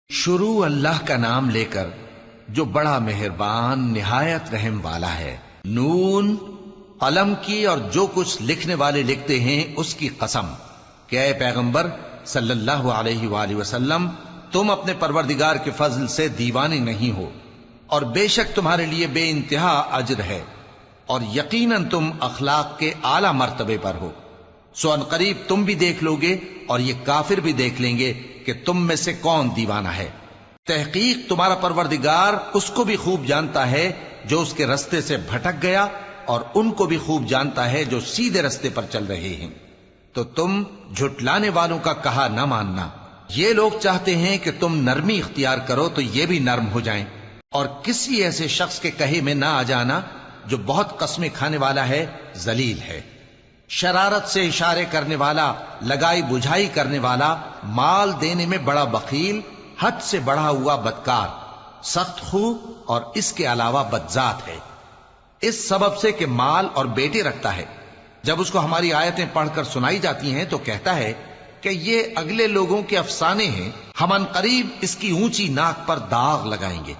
شروع اللہ کا نام لے کر جو بڑا مہربان نہایت رحم والا ہے۔ نون، قلم کی اور جو کچھ لکھنے والے لکھتے ہیں اس کی قسم کہ اے پیغمبر صلی اللہ علیہ وآلہ وسلم، تم اپنے پروردگار کے فضل سے دیوانے نہیں ہو، اور بے شک تمہارے لیے بے انتہا اجر ہے، اور یقیناً تم اخلاق کے اعلی مرتبے پر ہو۔ سو ان قریب تم بھی دیکھ لو گے اور یہ کافر بھی دیکھ لیں گے کہ تم میں سے کون دیوانہ ہے۔ تحقیق تمہارا پروردگار اس کو بھی خوب جانتا ہے جو اس کے رستے سے بھٹک گیا، اور ان کو بھی خوب جانتا ہے جو سیدھے رستے پر چل رہے ہیں۔ تو تم جھٹلانے والوں کا کہا نہ ماننا۔ یہ لوگ چاہتے ہیں کہ تم نرمی اختیار کرو تو یہ بھی نرم ہو جائیں، اور کسی ایسے شخص کے کہے میں نہ آ جانا جو بہت قسمیں کھانے والا ہے، ذلیل ہے، شرارت سے اشارے کرنے والا، لگائی بجھائی کرنے والا، مال دینے میں بڑا بخیل، حد سے بڑھا ہوا بدکار، سخت خو اور اس کے علاوہ بدذات ہے، اس سبب سے کہ مال اور بیٹے رکھتا ہے۔ جب اس کو ہماری آیتیں پڑھ کر سنائی جاتی ہیں تو کہتا ہے کہ یہ اگلے لوگوں کے افسانے ہیں، ہم ان قریب اس کی اونچی ناک پر داغ لگائیں گے۔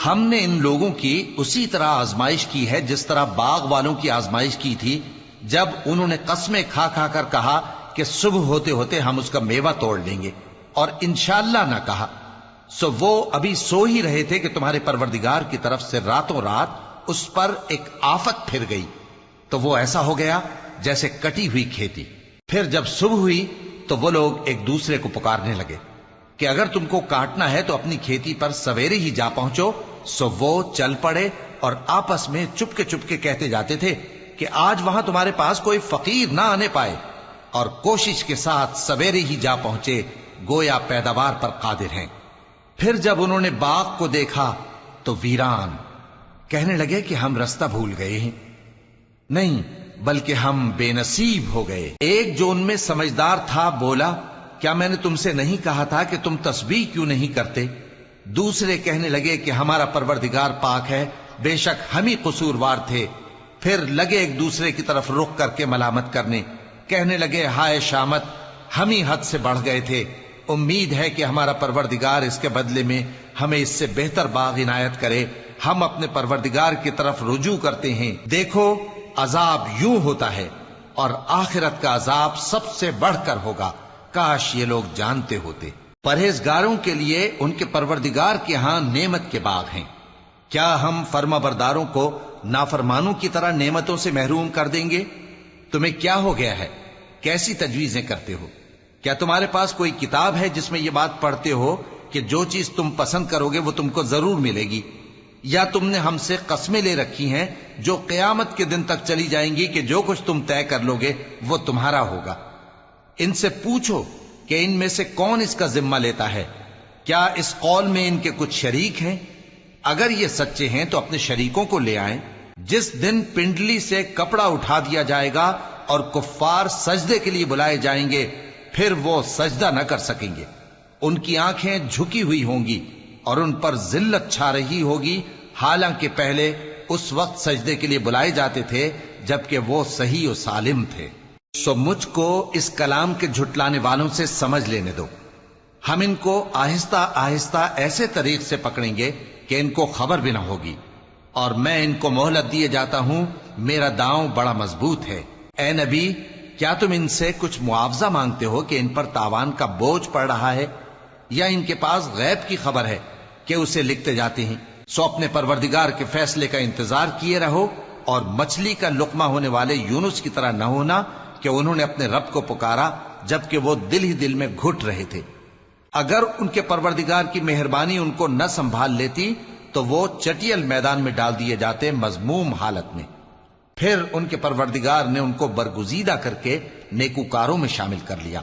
ہم نے ان لوگوں کی اسی طرح آزمائش کی ہے جس طرح باغ والوں کی آزمائش کی تھی، جب انہوں نے قسمیں کھا کھا کر کہا کہ صبح ہوتے ہوتے ہم اس کا میوہ توڑ لیں گے، اور انشاءاللہ نہ کہا۔ سو وہ ابھی سو ہی رہے تھے کہ تمہارے پروردگار کی طرف سے راتوں رات اس پر ایک آفت پھر گئی، تو وہ ایسا ہو گیا جیسے کٹی ہوئی کھیتی۔ پھر جب صبح ہوئی تو وہ لوگ ایک دوسرے کو پکارنے لگے کہ اگر تم کو کاٹنا ہے تو اپنی کھیتی پر سویرے ہی جا پہنچو۔ سو وہ چل پڑے اور آپس میں چپ کے کہتے جاتے تھے کہ آج وہاں تمہارے پاس کوئی فقیر نہ آنے پائے، اور کوشش کے ساتھ سویرے ہی جا پہنچے، گویا پیداوار پر قادر ہیں۔ پھر جب انہوں نے باغ کو دیکھا تو ویران، کہنے لگے کہ ہم رستہ بھول گئے ہیں، نہیں بلکہ ہم بے نصیب ہو گئے۔ ایک جو ان میں سمجھدار تھا بولا، کیا میں نے تم سے نہیں کہا تھا کہ تم تسبیح کیوں نہیں کرتے؟ دوسرے کہنے لگے کہ ہمارا پروردگار پاک ہے، بے شک ہم ہی قصوروار تھے۔ پھر لگے ایک دوسرے کی طرف رخ کر کے ملامت کرنے، کہنے لگے ہائے شامت، ہم ہی حد سے بڑھ گئے تھے، امید ہے کہ ہمارا پروردگار اس کے بدلے میں ہمیں اس سے بہتر باغ عنایت کرے۔ ہم اپنے پروردگار کی طرف رجوع کرتے ہیں، دیکھو عذاب یوں ہوتا ہے، اور آخرت کا عذاب سب سے بڑھ کر ہوگا، کاش یہ لوگ جانتے ہوتے۔ پرہیزگاروں کے لیے ان کے پروردگار کے ہاں نعمت کے باغ ہیں۔ کیا ہم فرما برداروں کو نافرمانوں کی طرح نعمتوں سے محروم کر دیں گے؟ تمہیں کیا ہو گیا ہے؟ کیسی تجویزیں کرتے ہو؟ کیا تمہارے پاس کوئی کتاب ہے جس میں یہ بات پڑھتے ہو کہ جو چیز تم پسند کرو گے وہ تم کو ضرور ملے گی؟ یا تم نے ہم سے قسمیں لے رکھی ہیں جو قیامت کے دن تک چلی جائیں گی کہ جو کچھ تم طے کر لو گے وہ تمہارا ہوگا؟ ان سے پوچھو کہ ان میں سے کون اس کا ذمہ لیتا ہے؟ کیا اس قول میں ان کے کچھ شریک ہیں؟ اگر یہ سچے ہیں تو اپنے شریکوں کو لے آئیں۔ جس دن پنڈلی سے کپڑا اٹھا دیا جائے گا اور کفار سجدے کے لیے بلائے جائیں گے، پھر وہ سجدہ نہ کر سکیں گے، ان کی آنکھیں جھکی ہوئی ہوں گی اور ان پر ذلت چھا رہی ہوگی، حالانکہ پہلے اس وقت سجدے کے لیے بلائے جاتے تھے جبکہ وہ صحیح و سالم تھے۔ سو مجھ کو اس کلام کے جھٹلانے والوں سے سمجھ لینے دو، ہم ان کو آہستہ آہستہ ایسے طریق سے پکڑیں گے کہ ان کو خبر بھی نہ ہوگی، اور میں ان کو مہلت دیے جاتا ہوں، میرا داؤں بڑا مضبوط ہے۔ اے نبی، کیا تم ان سے کچھ معاوضہ مانگتے ہو کہ ان پر تاوان کا بوجھ پڑ رہا ہے، یا ان کے پاس غیب کی خبر ہے کہ اسے لکھتے جاتے ہیں؟ سو اپنے پروردگار کے فیصلے کا انتظار کیے رہو، اور مچھلی کا لقمہ ہونے والے یونس کی طرح نہ ہونا کہ انہوں نے اپنے رب کو پکارا جبکہ وہ دل ہی دل میں گھٹ رہے تھے۔ اگر ان کے پروردگار کی مہربانی ان کو نہ سنبھال لیتی تو وہ چٹیل میدان میں ڈال دیے جاتے مذموم حالت میں۔ پھر ان کے پروردگار نے ان کو برگزیدہ کر کے نیکوکاروں میں شامل کر لیا۔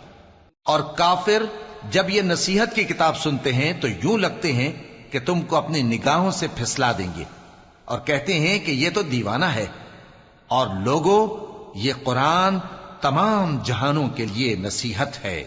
اور کافر جب یہ نصیحت کی کتاب سنتے ہیں تو یوں لگتے ہیں کہ تم کو اپنی نگاہوں سے پھسلا دیں گے، اور کہتے ہیں کہ یہ تو دیوانہ ہے۔ اور لوگوں، یہ قرآن تمام جہانوں کے لیے نصیحت ہے۔